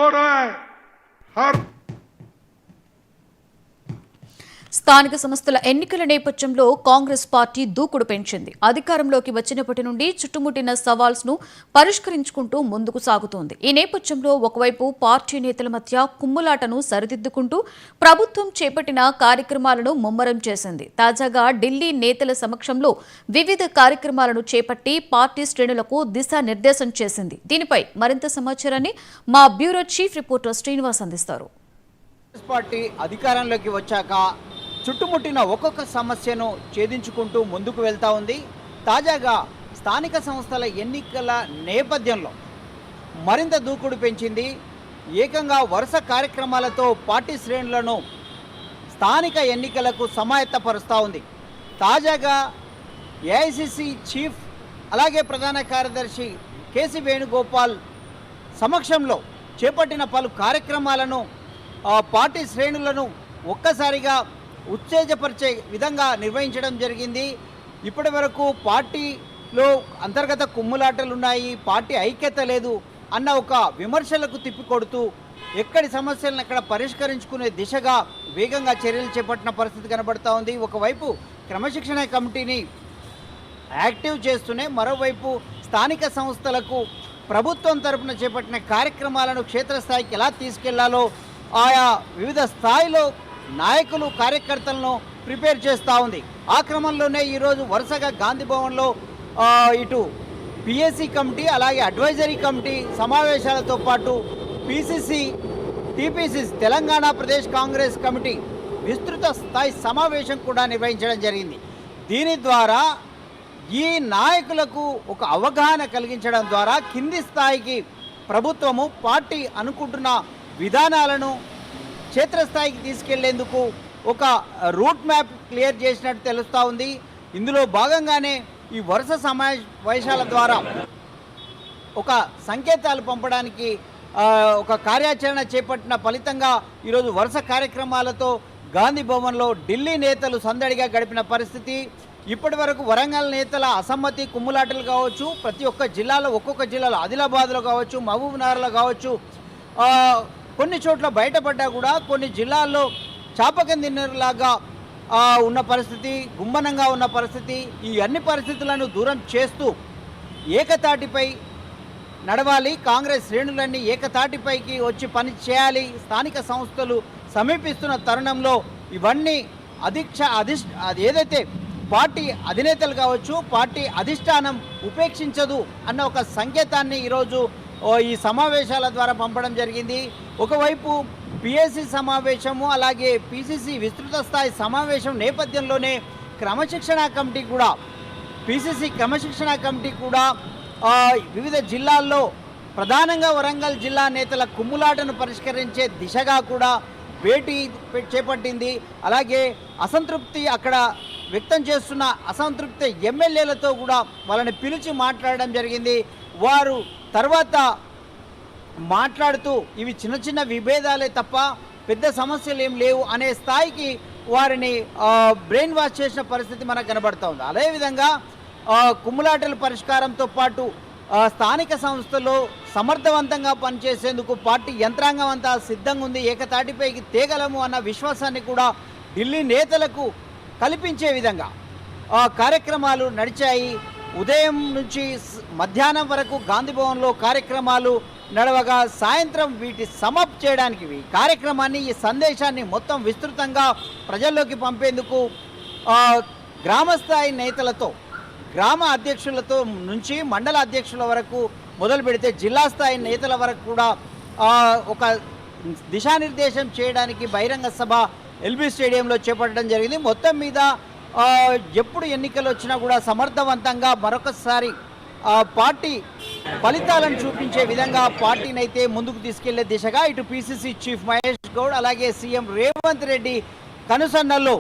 हो रहा है। हर స్థానిక సంస్థల ఎన్నికల నేపథ్యంలో కాంగ్రెస్ పార్టీ దూకుడు పెంచింది. అధికారంలోకి వచ్చినప్పటి నుండి చుట్టుముట్టిన సవాల్స్ ను పరిష్కరించుకుంటూ ముందుకు సాగుతోంది. ఈ నేపథ్యంలో ఒకవైపు పార్టీ నేతల మధ్య కుమ్ములాటను సరిదిద్దుకుంటూ ప్రభుత్వం చేపట్టిన కార్యక్రమాలను ముమ్మరం చేసింది. తాజాగా ఢిల్లీ నేతల సమక్షంలో వివిధ కార్యక్రమాలను చేపట్టి పార్టీ శ్రేణులకు దిశానిర్దేశం చేసింది. దీనిపై మరింత సమాచారాన్ని మా బ్యూరో చీఫ్ రిపోర్టర్ శ్రీనివాస్ అందిస్తారు. పార్టీ అధికారంలోకి వచ్చాక చుట్టుముట్టిన ఒక్కొక్క సమస్యను ఛేదించుకుంటూ ముందుకు వెళ్తా ఉంది. తాజాగా స్థానిక సంస్థల ఎన్నికల నేపథ్యంలో మరింత దూకుడు పెంచింది. ఏకంగా వరుస కార్యక్రమాలతో పార్టీ శ్రేణులను స్థానిక ఎన్నికలకు సమాయత్తపరుస్తూ ఉంది. తాజాగా ఏఐసిసి చీఫ్ అలాగే ప్రధాన కార్యదర్శి కేసీ వేణుగోపాల్ సమక్షంలో చేపట్టిన పలు కార్యక్రమాలను పార్టీ శ్రేణులను ఒక్కసారిగా ఉత్తేజపరిచే విధంగా నిర్వహించడం జరిగింది. ఇప్పటి వరకు పార్టీలో అంతర్గత కుమ్ములాటలు ఉన్నాయి, పార్టీ ఐక్యత లేదు అన్న ఒక విమర్శలకు తిప్పికొడుతూ ఎక్కడి సమస్యలను అక్కడ పరిష్కరించుకునే దిశగా వేగంగా చర్యలు చేపట్టిన పరిస్థితి కనబడుతూ ఉంది. ఒకవైపు క్రమశిక్షణ కమిటీని యాక్టివ్ చేస్తూనే మరోవైపు స్థానిక సంస్థలకు ప్రభుత్వం తరపున చేపట్టిన కార్యక్రమాలను క్షేత్రస్థాయికి ఎలా తీసుకెళ్లాలో ఆయా వివిధ స్థాయిలో నాయకులు కార్యకర్తలను ప్రిపేర్ చేస్తూ ఉంది. ఆ క్రమంలోనే ఈరోజు వరుసగా గాంధీ భవన్లో ఇటు పిఎస్సి కమిటీ అలాగే అడ్వైజరీ కమిటీ సమావేశాలతో పాటు PCC TPCC Telangana Pradesh Congress committee విస్తృత స్థాయి సమావేశం కూడా నిర్వహించడం జరిగింది. దీని ద్వారా ఈ నాయకులకు ఒక అవగాహన కలిగించడం ద్వారా కింది స్థాయికి ప్రభుత్వము పార్టీ అనుకుంటున్న విధానాలను క్షేత్రస్థాయికి తీసుకెళ్లేందుకు ఒక రూట్ మ్యాప్ క్లియర్ చేసినట్టు తెలుస్తూ ఉంది. ఇందులో భాగంగానే ఈ వరుస సమావేశాల ద్వారా ఒక సంకేతాలు పంపడానికి ఒక కార్యాచరణ చేపట్టిన ఫలితంగా ఈరోజు వరుస కార్యక్రమాలతో గాంధీ భవన్లో ఢిల్లీ నేతలు సందడిగా గడిపిన పరిస్థితి. ఇప్పటి వరకు వరంగల్ నేతల అసమ్మతి కుమ్ములాటలు కావచ్చు, ప్రతి ఒక్క జిల్లాలో ఒక్కొక్క జిల్లాలో ఆదిలాబాద్లో కావచ్చు, మహబూబ్నగర్లో కావచ్చు, కొన్ని చోట్ల బయటపడ్డా కూడా కొన్ని జిల్లాల్లో చాపకందిన్నలాగా ఉన్న పరిస్థితి, గుమ్మనంగా ఉన్న పరిస్థితి. ఈ అన్ని పరిస్థితులను దూరం చేస్తూ ఏకతాటిపై నడవాలి, కాంగ్రెస్ శ్రేణులన్నీ ఏకతాటిపైకి వచ్చి పని చేయాలి. స్థానిక సంస్థలు సమీపిస్తున్న తరుణంలో ఇవన్నీ ఏదైతే పార్టీ అధినేతలు కావచ్చు, పార్టీ అధిష్టానం ఉపేక్షించదు అన్న ఒక సంకేతాన్ని ఈరోజు ఈ సమావేశాల ద్వారా పంపడం జరిగింది. ఒకవైపు పిఎస్సి సమావేశము అలాగే పిసిసి విస్తృత స్థాయి సమావేశం నేపథ్యంలోనే క్రమశిక్షణ కమిటీ కూడా పిసిసి క్రమశిక్షణ కమిటీ కూడా వివిధ జిల్లాల్లో ప్రధానంగా వరంగల్ జిల్లా నేతల కుమ్ములాటను పరిష్కరించే దిశగా కూడా భేటీ చేపట్టింది. అలాగే అసంతృప్తి అక్కడ వ్యక్తం చేస్తున్న అసంతృప్తి ఎమ్మెల్యేలతో కూడా వాళ్ళని పిలిచి మాట్లాడడం జరిగింది. వారు తర్వాత మాట్లాడుతూ ఇవి చిన్న చిన్న విభేదాలే తప్ప పెద్ద సమస్యలు ఏం లేవు అనే స్థాయికి వారిని బ్రెయిన్ వాష్ చేసిన పరిస్థితి మనకు కనబడుతూ ఉంది. అదేవిధంగా కుమ్ములాటల పరిష్కారంతో పాటు స్థానిక సంస్థలో సమర్థవంతంగా పనిచేసేందుకు పార్టీ యంత్రాంగం అంతా సిద్ధంగా ఉంది, ఏకతాటిపైకి తేగలము అన్న విశ్వాసాన్ని కూడా ఢిల్లీ నేతలకు కల్పించే విధంగా కార్యక్రమాలు నడిచాయి. ఉదయం నుంచి మధ్యాహ్నం వరకు గాంధీ భవన్లో కార్యక్రమాలు నడవగా సాయంత్రం వీటి సమాప్తి చేయడానికి ఈ కార్యక్రమాన్ని ఈ సందేశాన్ని మొత్తం విస్తృతంగా ప్రజల్లోకి పంపేందుకు గ్రామస్థాయి నేతలతో గ్రామ అధ్యక్షులతో నుంచి మండల అధ్యక్షుల వరకు మొదలు పెడితే జిల్లా స్థాయి నేతల వరకు కూడా ఒక దిశానిర్దేశం చేయడానికి బహిరంగ సభ ఎల్బీ స్టేడియంలో చేపట్టడం జరిగింది. మొత్తం మీద ఎప్పుడు ఎన్నికలు వచ్చినా కూడా సమర్థవంతంగా మరొకసారి పార్టీ ఫలితాలను చూపించే విధంగా పార్టీని అయితే ముందుకు తీసుకెళ్లే దిశగా ఇటు పిసిసి చీఫ్ మహేష్ గౌడ్ అలాగే సీఎం రేవంత్ రెడ్డి కనుసన్నల్లో